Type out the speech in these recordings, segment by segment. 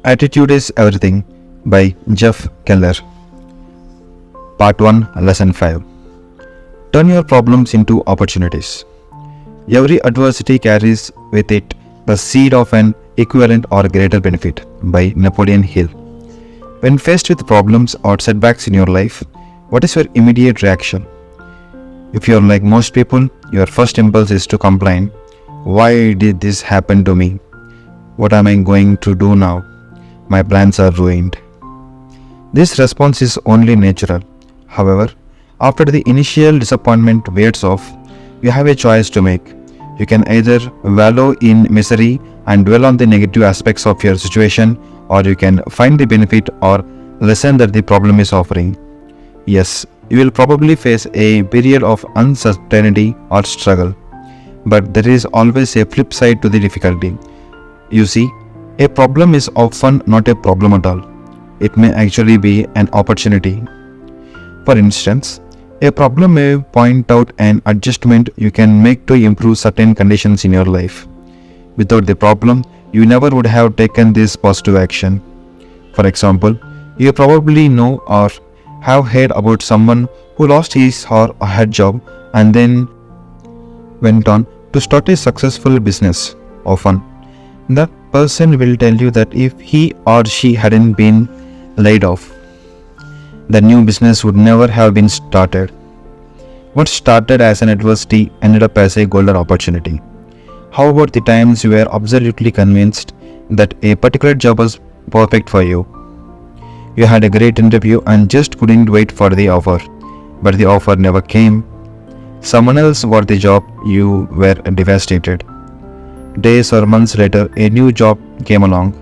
Attitude is Everything by Jeff Keller. Part 1, Lesson 5. Turn your problems into opportunities. Every adversity carries with it the seed of an equivalent or greater benefit by Napoleon Hill. When faced with problems or setbacks in your life, what is your immediate reaction? If you are like most people, your first impulse is to complain. Why did this happen to me? What am I going to do now? My plans are ruined. This response is only natural. However, after the initial disappointment wears off, you have a choice to make. You can either wallow in misery and dwell on the negative aspects of your situation, or you can find the benefit or lesson that the problem is offering. Yes, you will probably face a period of uncertainty or struggle, but there is always a flip side to the difficulty. You see, a problem is often not a problem at all. It may actually be an opportunity. For instance, a problem may point out an adjustment you can make to improve certain conditions in your life. Without the problem, you never would have taken this positive action. For example, you probably know or have heard about someone who lost his or her job and then went on to start a successful business. Often, that person will tell you that if he or she hadn't been laid off, the new business would never have been started. What started as an adversity ended up as a golden opportunity. How about the times you were absolutely convinced that a particular job was perfect for you? You had a great interview and just couldn't wait for the offer, but the offer never came. Someone else got the job, you were devastated. Days or months later, a new job came along,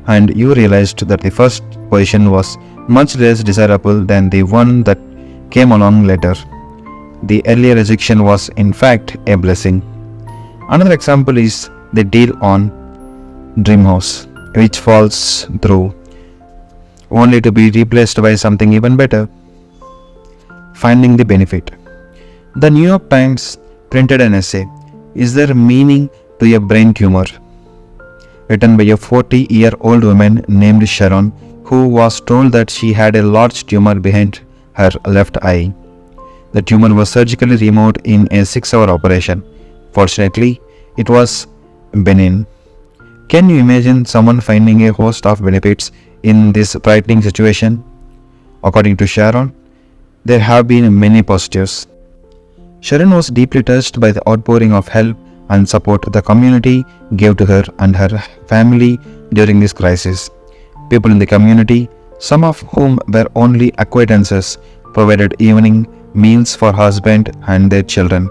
and you realized that the first position was much less desirable than the one that came along later. The earlier rejection was, in fact, a blessing. Another example is the deal on Dreamhouse, which falls through, only to be replaced by something even better. Finding the benefit. The New York Times printed an essay, "Is There Meaning to a Brain Tumor?" written by a 40-year-old woman named Sharon, who was told that she had a large tumor behind her left eye. The tumor was surgically removed in a 6-hour operation. Fortunately, it was benign. Can you imagine someone finding a host of benefits in this frightening situation? According to Sharon, there have been many positives. Sharon was deeply touched by the outpouring of help and support the community gave to her and her family during this crisis. People in the community, some of whom were only acquaintances, provided evening meals for her husband and their children.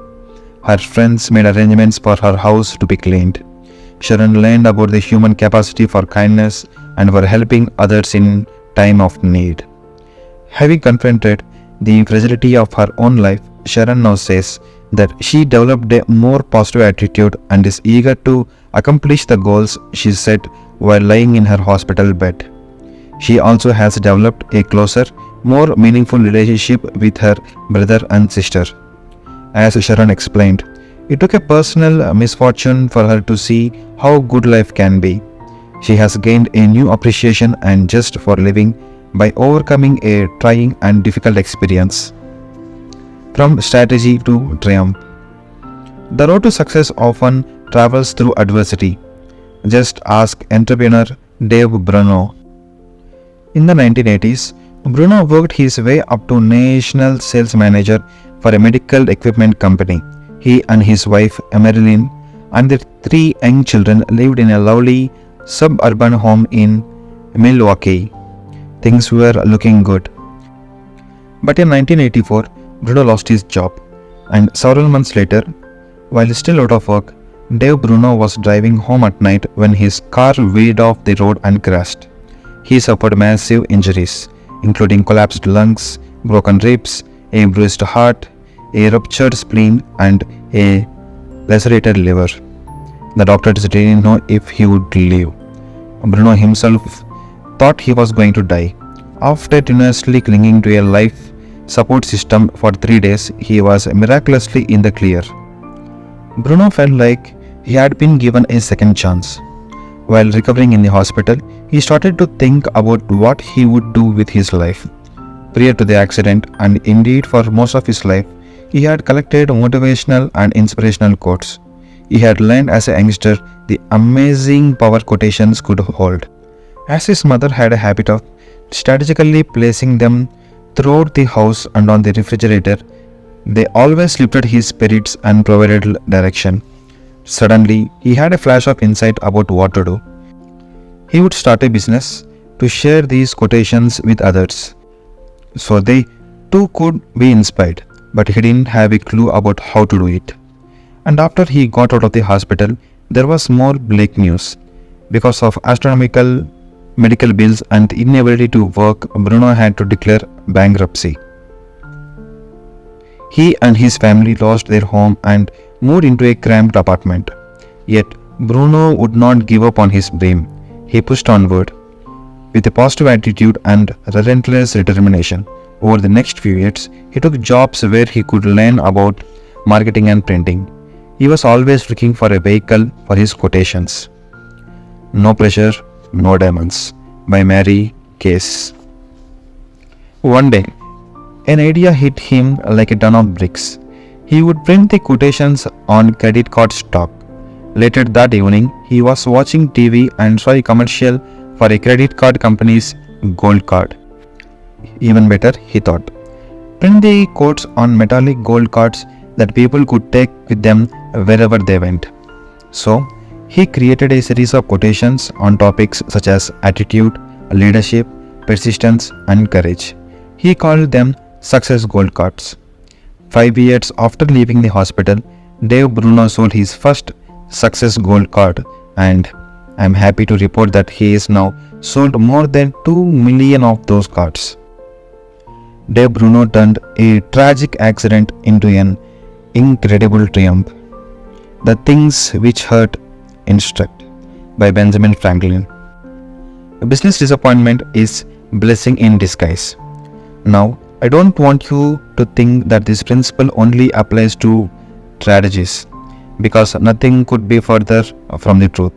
Her friends made arrangements for her house to be cleaned. Sharon learned about the human capacity for kindness and for helping others in time of need. Having confronted the fragility of her own life, Sharon now says that she developed a more positive attitude and is eager to accomplish the goals she set while lying in her hospital bed. She also has developed a closer, more meaningful relationship with her brother and sister. As Sharon explained, it took a personal misfortune for her to see how good life can be. She has gained a new appreciation and zest for living by overcoming a trying and difficult experience. From strategy to triumph. The road to success often travels through adversity. Just ask entrepreneur Dave Bruno. In the 1980s, Bruno worked his way up to national sales manager for a medical equipment company. He and his wife, Marilyn, and their 3 young children lived in a lovely suburban home in Milwaukee. Things were looking good. But in 1984, Bruno lost his job, and several months later, while still out of work, Dave Bruno was driving home at night when his car veered off the road and crashed. He suffered massive injuries, including collapsed lungs, broken ribs, a bruised heart, a ruptured spleen, and a lacerated liver. The doctors didn't know if he would live. Bruno himself thought he was going to die. After tenuously clinging to a life support system for 3 days, he was miraculously in the clear. Bruno felt like he had been given a second chance. While recovering in the hospital, he started to think about what he would do with his life. Prior to the accident, and indeed for most of his life, he had collected motivational and inspirational quotes. He had learned as a youngster the amazing power quotations could hold. As his mother had a habit of strategically placing them throughout the house and on the refrigerator, they always lifted his spirits and provided direction. Suddenly, he had a flash of insight about what to do. He would start a business to share these quotations with others, so they too could be inspired, but he didn't have a clue about how to do it. And after he got out of the hospital, there was more bleak news. Because of astronomical medical bills and inability to work, Bruno had to declare bankruptcy. He and his family lost their home and moved into a cramped apartment. Yet, Bruno would not give up on his dream. He pushed onward with a positive attitude and relentless determination. Over the next few years, he took jobs where he could learn about marketing and printing. He was always looking for a vehicle for his quotations. No Pressure, No Diamonds by Mary Case. One day, an idea hit him like a ton of bricks. He would print the quotations on credit card stock. Later that evening, he was watching TV and saw a commercial for a credit card company's gold card. Even better, he thought. Print the quotes on metallic gold cards that people could take with them wherever they went. So, he created a series of quotations on topics such as attitude, leadership, persistence, and courage. He called them Success Gold Cards. 5 years after leaving the hospital, Dave Bruno sold his first Success Gold Card, and I'm happy to report that he is now sold more than 2 million of those cards. Dave Bruno turned a tragic accident into an incredible triumph. The Things Which Hurt Instruct by Benjamin Franklin. A business disappointment is blessing in disguise. Now, I don't want you to think that this principle only applies to strategies, because nothing could be further from the truth.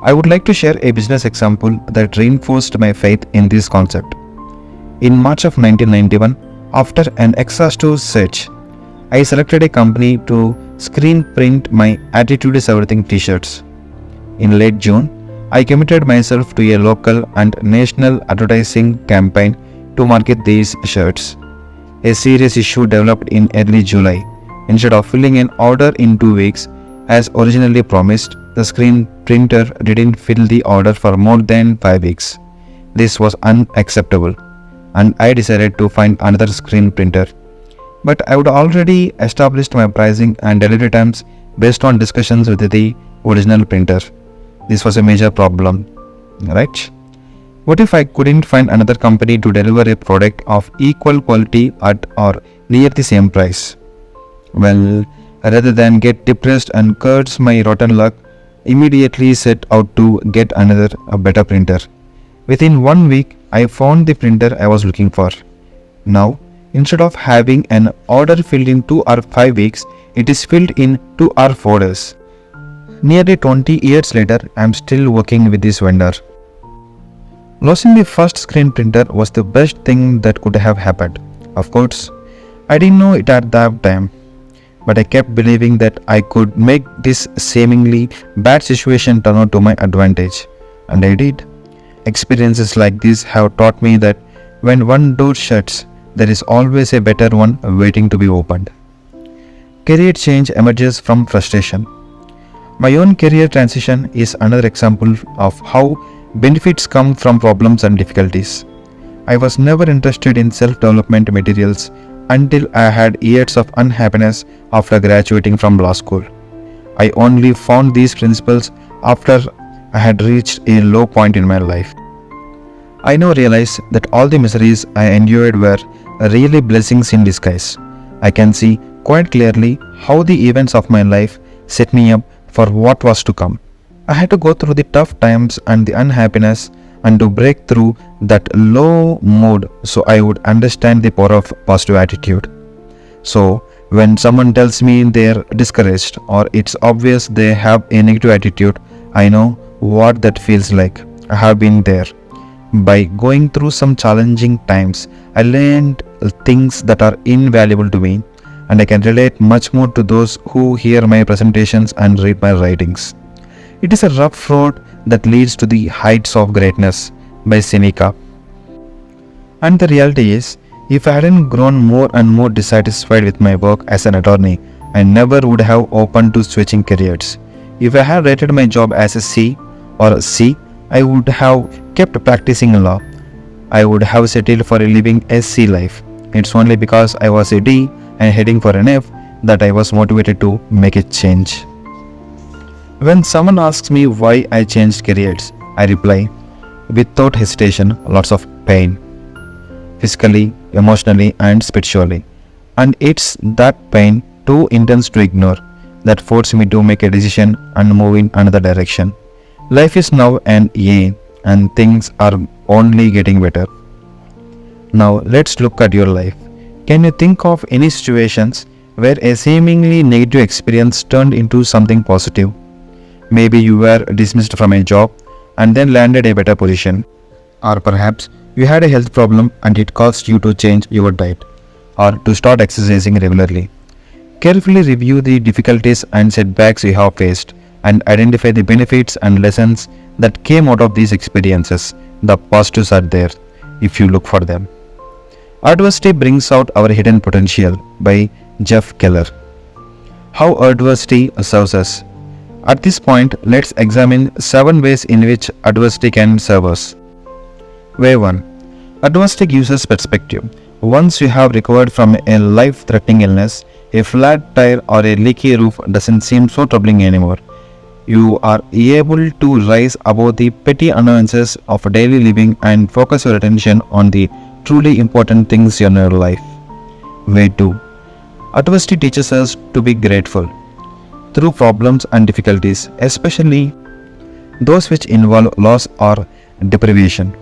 I would like to share a business example that reinforced my faith in this concept. In March of 1991, after an exhaustive search, I selected a company to screen print my Attitude is Everything t-shirts. In late June, I committed myself to a local and national advertising campaign to market these shirts. A serious issue developed in early July. Instead of filling an order in 2 weeks, as originally promised, the screen printer didn't fill the order for more than 5 weeks. This was unacceptable, and I decided to find another screen printer. But I would already established my pricing and delivery times based on discussions with the original printer. This was a major problem, right? What if I couldn't find another company to deliver a product of equal quality at or near the same price? Well, rather than get depressed and curse my rotten luck, immediately set out to get another, a better printer. Within 1 week, I found the printer I was looking for. Now, instead of having an order filled in 2 or 5 weeks, it is filled in 2 or 4 days. Nearly 20 years later, I am still working with this vendor. Losing the first screen printer was the best thing that could have happened. Of course, I didn't know it at that time, but I kept believing that I could make this seemingly bad situation turn out to my advantage. And I did. Experiences like this have taught me that when one door shuts, there is always a better one waiting to be opened. Career change emerges from frustration. My own career transition is another example of how benefits come from problems and difficulties. I was never interested in self-development materials until I had years of unhappiness after graduating from law school. I only found these principles after I had reached a low point in my life. I now realize that all the miseries I endured were really blessings in disguise. I can see quite clearly how the events of my life set me up for what was to come. I had to go through the tough times and the unhappiness and to break through that low mood so I would understand the power of positive attitude. So, when someone tells me they're discouraged or it's obvious they have a negative attitude, I know what that feels like. I have been there. By going through some challenging times, I learned things that are invaluable to me, and I can relate much more to those who hear my presentations and read my writings. It is a rough road that leads to the heights of greatness by Seneca. And the reality is, if I hadn't grown more and more dissatisfied with my work as an attorney, I never would have opened to switching careers. If I had rated my job as a C or a C, I would have kept practicing law. I would have settled for a living a C life. It's only because I was a D and heading for an F that I was motivated to make a change. When someone asks me why I changed careers, I reply, without hesitation, lots of pain, physically, emotionally, and spiritually. And it's that pain, too intense to ignore, that forced me to make a decision and move in another direction. Life is now an A, and things are only getting better. Now let's look at your life. Can you think of any situations where a seemingly negative experience turned into something positive? Maybe you were dismissed from a job and then landed a better position. Or perhaps you had a health problem and it caused you to change your diet or to start exercising regularly. Carefully review the difficulties and setbacks you have faced and identify the benefits and lessons that came out of these experiences. The positives are there if you look for them. Adversity brings out our hidden potential by Jeff Keller. How adversity serves us. At this point, let's examine 7 ways in which adversity can serve us. Way 1. Adversity gives us perspective. Once you have recovered from a life-threatening illness, a flat tire or a leaky roof doesn't seem so troubling anymore. You are able to rise above the petty annoyances of daily living and focus your attention on the truly important things in your life. Way 2. Adversity teaches us to be grateful. Through problems and difficulties, especially those which involve loss or deprivation,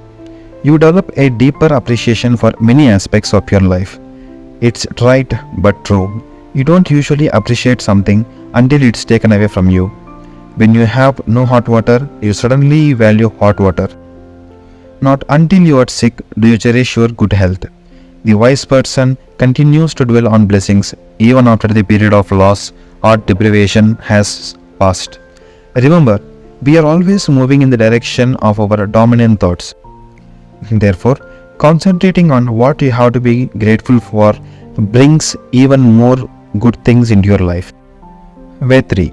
you develop a deeper appreciation for many aspects of your life. It's trite but true. You don't usually appreciate something until it's taken away from you. When you have no hot water, you suddenly value hot water. Not until you are sick do you cherish your good health. The wise person continues to dwell on blessings even after the period of loss or deprivation has passed. Remember, we are always moving in the direction of our dominant thoughts. Therefore, concentrating on what you have to be grateful for brings even more good things into your life. Way 3.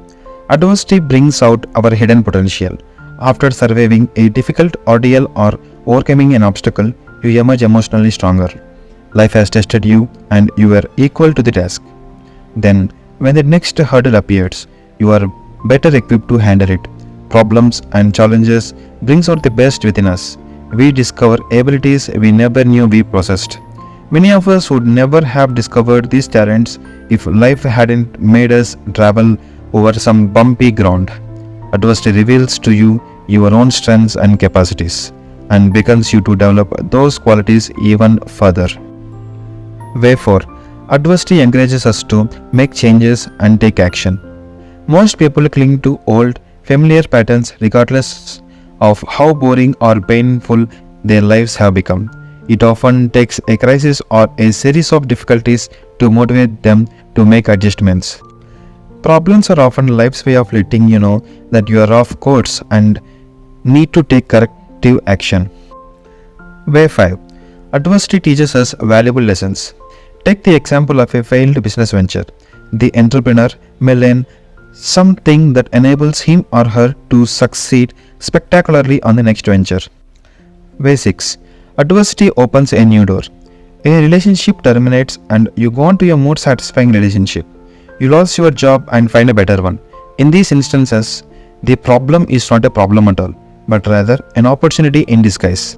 Adversity brings out our hidden potential. After surviving a difficult ordeal or overcoming an obstacle, you emerge emotionally stronger. Life has tested you and you are equal to the task. Then, when the next hurdle appears, you are better equipped to handle it. Problems and challenges brings out the best within us. We discover abilities we never knew we possessed. Many of us would never have discovered these talents if life hadn't made us travel over some bumpy ground. Adversity reveals to you your own strengths and capacities and beckons you to develop those qualities even further. Way 4. Adversity encourages us to make changes and take action. Most people cling to old, familiar patterns regardless of how boring or painful their lives have become. It often takes a crisis or a series of difficulties to motivate them to make adjustments. Problems are often life's way of letting you know that you are off course and need to take corrective action. Way 5. Adversity teaches us valuable lessons. Take the example of a failed business venture. The entrepreneur may learn something that enables him or her to succeed spectacularly on the next venture. Way 6. Adversity opens a new door. A relationship terminates and you go on to a more satisfying relationship. You lost your job and find a better one. In these instances, the problem is not a problem at all, but rather an opportunity in disguise.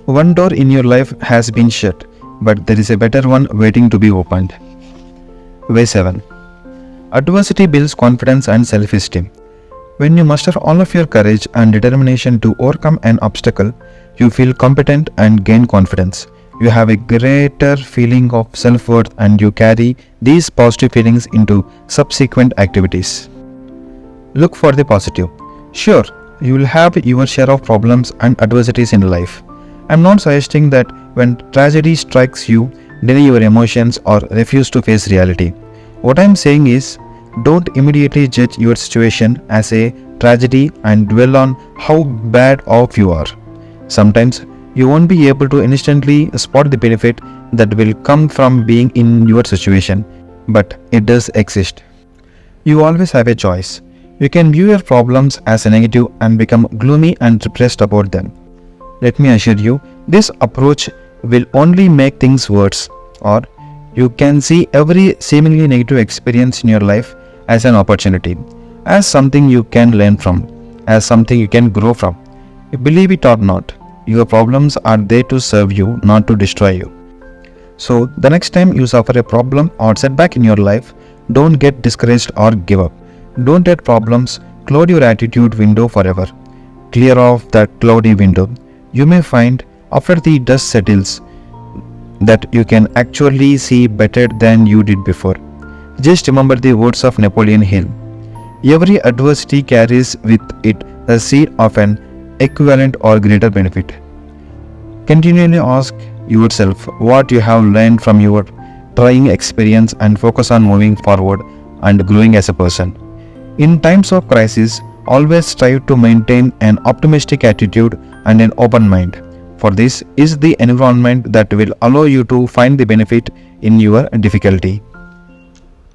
One door in your life has been shut, but there is a better one waiting to be opened. Way 7. Adversity builds confidence and self-esteem. When you muster all of your courage and determination to overcome an obstacle, you feel competent and gain confidence. You have a greater feeling of self-worth and you carry these positive feelings into subsequent activities. Look for the positive. Sure, you will have your share of problems and adversities in life. I'm not suggesting that when tragedy strikes you, deny your emotions or refuse to face reality. What I'm saying is, don't immediately judge your situation as a tragedy and dwell on how bad off you are. Sometimes you won't be able to instantly spot the benefit that will come from being in your situation, but it does exist. You always have a choice. You can view your problems as a negative and become gloomy and depressed about them. Let me assure you, this approach will only make things worse, or you can see every seemingly negative experience in your life as an opportunity, as something you can learn from, as something you can grow from. Believe it or not, your problems are there to serve you, not to destroy you. So, the next time you suffer a problem or setback in your life, don't get discouraged or give up. Don't let problems cloud your attitude window forever. Clear off that cloudy window. You may find after the dust settles that you can actually see better than you did before. Just remember the words of Napoleon Hill. Every adversity carries with it the seed of an equivalent or greater benefit. Continually ask yourself what you have learned from your trying experience and focus on moving forward and growing as a person. In times of crisis, always strive to maintain an optimistic attitude and an open mind, for this is the environment that will allow you to find the benefit in your difficulty.